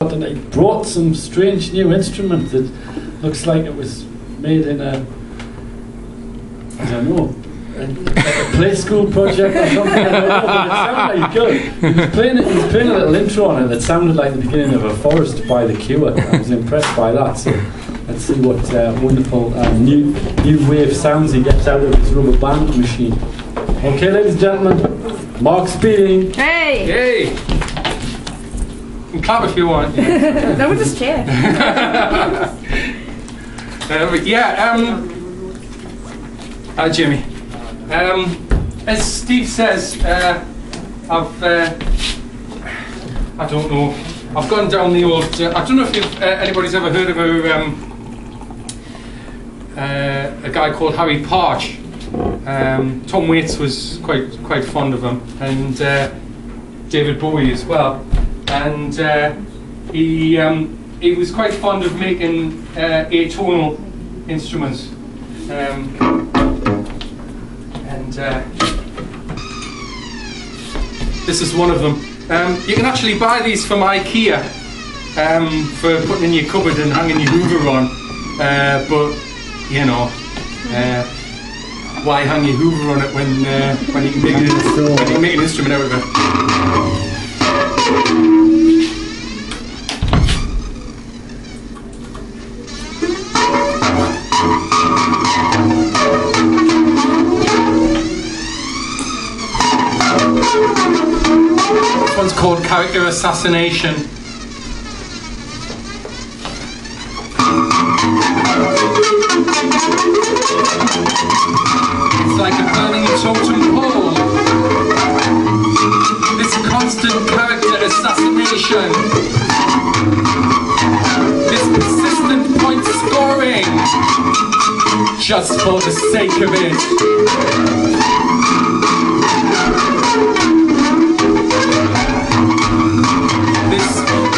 And I brought some strange new instrument that looks like it was made in a, I don't know, a play school project or something. I don't know, but it sounded like good. He was playing a little intro on it that sounded like the beginning of a Forest by the Cure. I was impressed by that. So let's see what wonderful new wave sounds he gets out of his rubber band machine. Okay, ladies and gentlemen, Mark Speeding. Hey! Hey! You can clap if you want. No, we'll just cheer. Hi Jimmy. As Steve says, I don't know, I've gone down the old, I don't know if anybody's ever heard of a guy called Harry Parch. Tom Waits was quite fond of him, and David Bowie as well. And he was quite fond of making atonal instruments. This is one of them. You can actually buy these from IKEA for putting in your cupboard and hanging your Hoover on. But you know, why hang your Hoover on it when you can make an instrument out of it? This one's called Character Assassination. It's like a burning totem pole. This constant character assassination. This persistent point scoring. Just for the sake of it.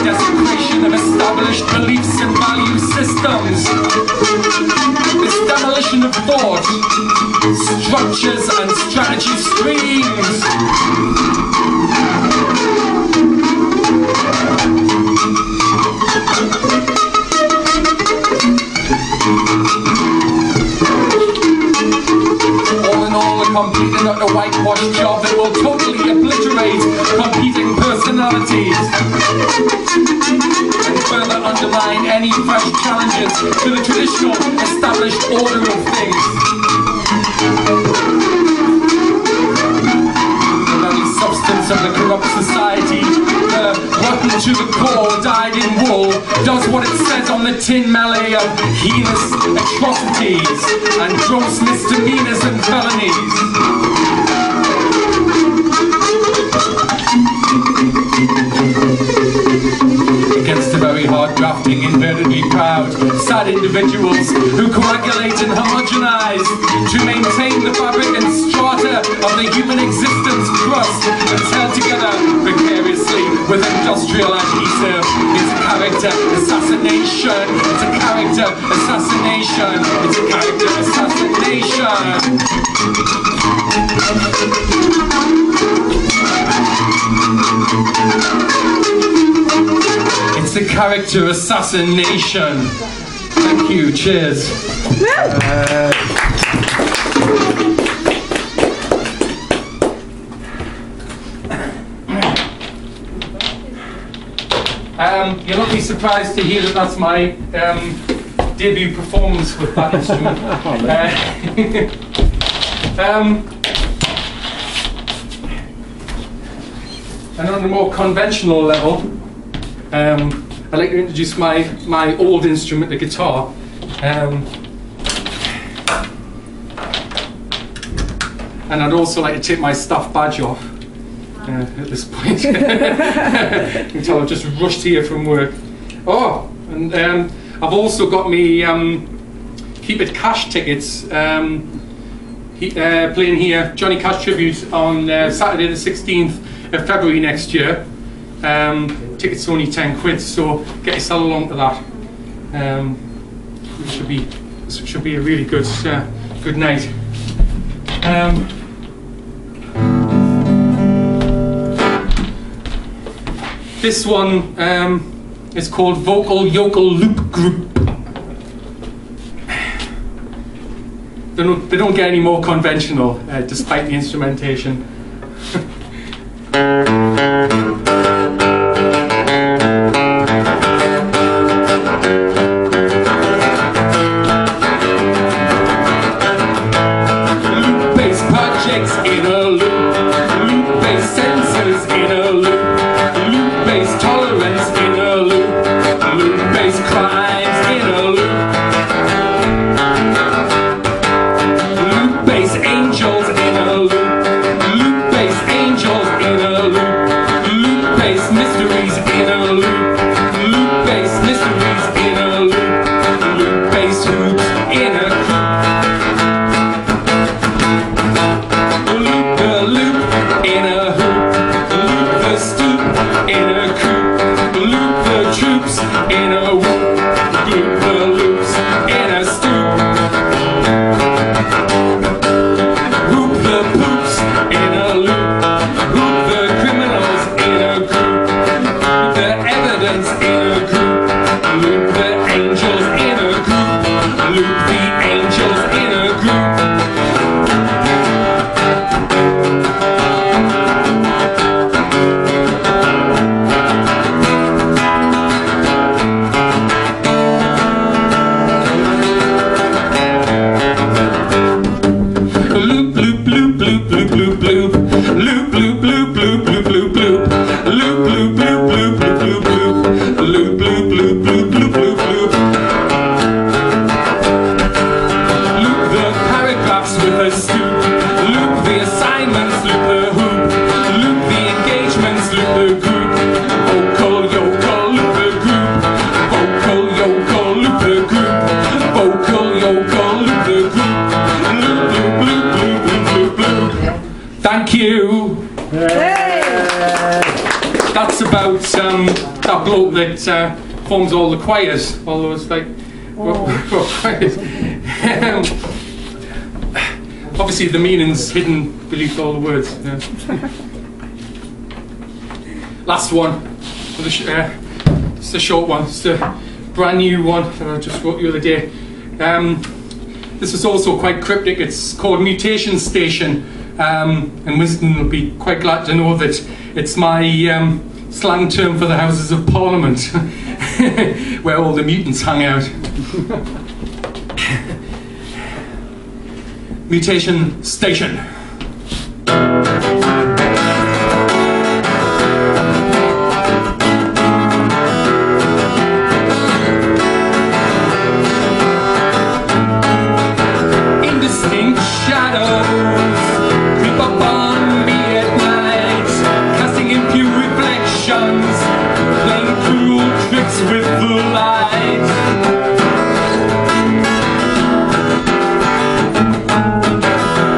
Desecration of established beliefs and value systems. This demolition of thought, structures and strategy streams. All in all, a complete and utter whitewash job that will totally obliterate competing personalities and further undermine any fresh challenges to the traditional established order of things. The very substance of the corrupt society, the rotten to the core, dyed in wool, does what it says on the tin melee of heinous atrocities and gross misdemeanors and felonies. Against the very hard grafting, invertedly proud, sad individuals who coagulate and homogenize to maintain the fabric and strata of the human existence crust that's held together precariously with industrial adhesive. It's a character assassination. It's a character assassination. It's a character assassination. It's a character assassination. Thank you. Cheers. You'll not be surprised to hear that that's my debut performance with that instrument. And on a more conventional level, I'd like to introduce my old instrument, the guitar. And I'd also like to take my staff badge off at this point. You can tell I've just rushed here from work. Oh, and I've also got me Keep It Cash tickets. Playing here, Johnny Cash tribute on Saturday the 16th of February next year. Tickets are only 10 quid, so get yourself along to that. It should be a really good night. This one is called Vocal Yokel Loop Group. They don't get any more conventional, despite the instrumentation. Loop-based projects in a loop, loop-based sensors in a loop, loop-based tolerance in a loop, loop-based crimes in a loop. Loop-based angels in a loop, loop-based angels in a loop, loop-based mysteries in a loop, loop-based mysteries in a loop, loop-based hoops in a loop the loop in a hoop, loop the stoop in a coop, loop the troops in a whoop, loop the loops in a stoop. Hoop the poops in a loop, hoop the criminals in a group, loop the evidence in a group, loop the angels in a group, loop the angels in a group. Loop, loop, loop, loop, loop, loop, loop. Loop, loop, loop, loop, loop, loop, loop. Loop, loop, loop, loop, loop, loop, loop. Loop, loop, loop, loop, loop, loop, loop. Loop the paragraphs with a stoop. Loop the assignments, loop the hoop. Loop the engagements, loop the group. Vocal yokel, loop the group. Vocal yokel, loop the group. Vocal yokel, loop the group. Loop, loop, loop, loop, loop, loop, loop. Thank you. That's about that bloke that forms all the choirs. Although it's like, choirs. Obviously, the meaning's hidden beneath all the words. Yeah. Last one. It's a short one. It's a brand new one that I just wrote the other day. This is also quite cryptic. It's called Mutation Station, and Winston will be quite glad to know that it's my slang term for the Houses of Parliament, where all the mutants hang out. Mutation Station. Indistinct shadows creep up on me at night, casting impure reflections, playing cruel tricks with the light.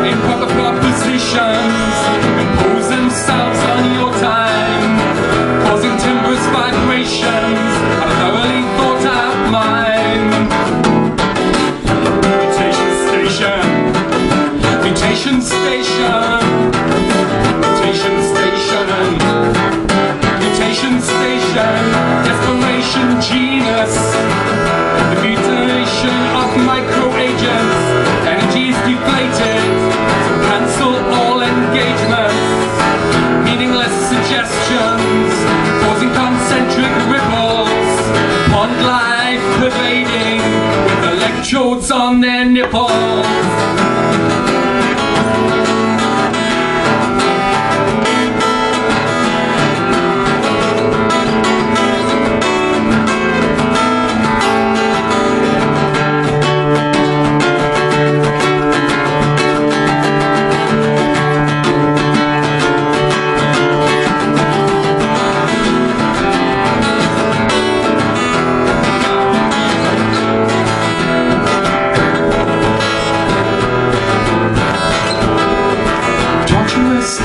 Improper propositions impose themselves on your time, causing timbrous vibrations of a thoroughly thought out mind. Mutation Station, Mutation Station, Mutation Station, Mutation Station, Desperation Genus, the mutation of micro-agents, energy is deflated, so cancel all engagements, meaningless suggestions, causing concentric ripples, pond life pervading, with electrodes on their nipples.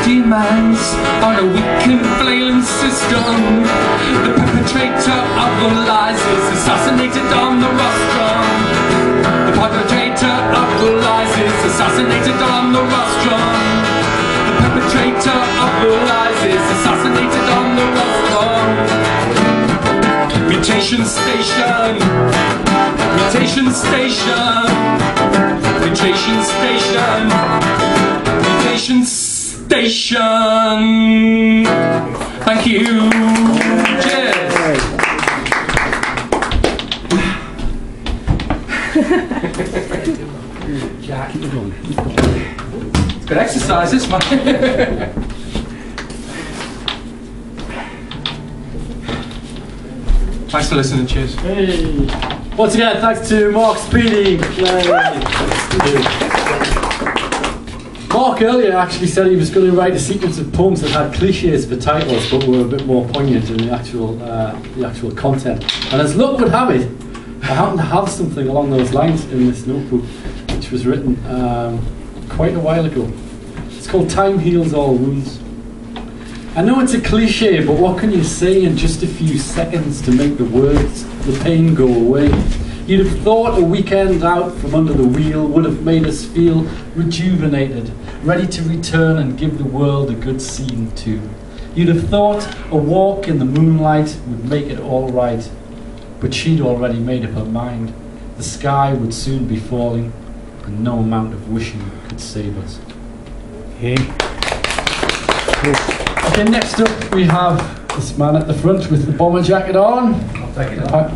Demands on a weak and flailing system. The perpetrator of the lies is assassinated on the rostrum. The perpetrator of the lies is assassinated on the rostrum. The perpetrator of the lies is assassinated on the rostrum. Mutation station. Mutation station. Mutation station. Mutation station. Thank you. Cheers. Jack. It's good exercise, this man. Thanks for listening, cheers. Hey. Once again, thanks to Mark Speedy. Mark earlier actually said he was going to write a sequence of poems that had cliches for titles but were a bit more poignant in the actual content. And as luck would have it, I happen to have something along those lines in this notebook, which was written quite a while ago. It's called Time Heals All Wounds. I know it's a cliche, but what can you say in just a few seconds to make the words, the pain go away? You'd have thought a weekend out from under the wheel would have made us feel rejuvenated, ready to return and give the world a good scene too. You'd have thought a walk in the moonlight would make it all right, but she'd already made up her mind. The sky would soon be falling, and no amount of wishing could save us. Hey. Okay, next up we have this man at the front with the bomber jacket on. I'll take it off.